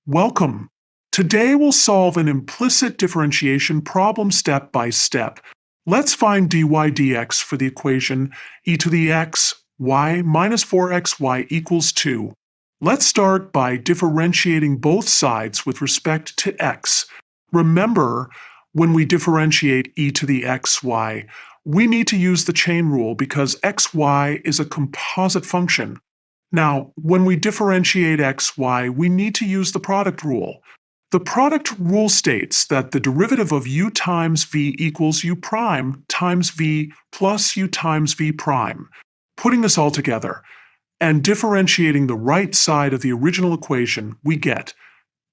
Welcome. Today we'll solve an implicit differentiation problem step by step. Let's find dy dx for the equation e to the x y minus 4xy equals 2. Let's start by differentiating both sides with respect to x. Remember, when we differentiate e to the xy, we need to use the chain rule because xy is a composite function. Now, when we differentiate xy, we need to use the product rule. The product rule states that the derivative of u times v equals u prime times v plus u times v prime. Putting this all together and differentiating the right side of the original equation, we get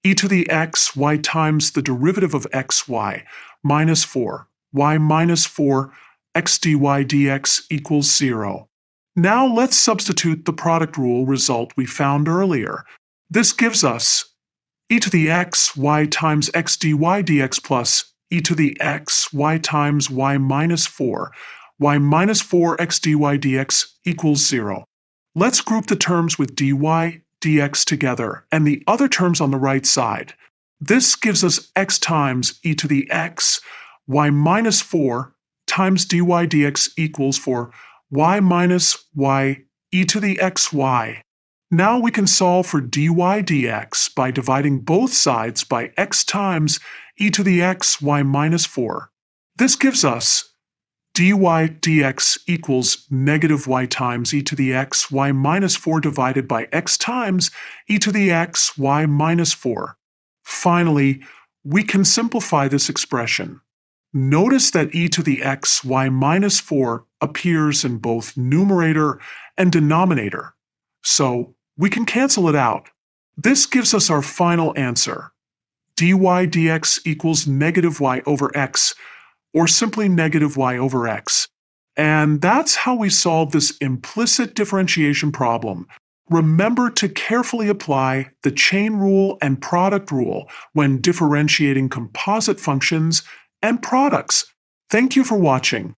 e to the x y times the derivative of xy minus 4 y minus 4 x dy dx equals 0. Now let's substitute the product rule result we found earlier. This gives us e to the x y times x dy dx plus e to the x y times y minus 4 x dy dx equals 0. Let's group the terms with dy dx together and the other terms on the right side. This gives us x times e to the x y minus 4 times dy dx equals 4 y minus y e to the xy. Now we can solve for dy dx by dividing both sides by x times e to the x y minus 4. This gives us dy dx equals negative y times e to the x y minus 4 divided by x times e to the x y minus 4. Finally, we can simplify this expression. Notice that e to the x y minus 4 appears in both numerator and denominator, so we can cancel it out. This gives us our final answer. Dy dx equals negative y over x, or simply negative y over x. And that's how we solve this implicit differentiation problem. Remember to carefully apply the chain rule and product rule when differentiating composite functions and products. Thank you for watching.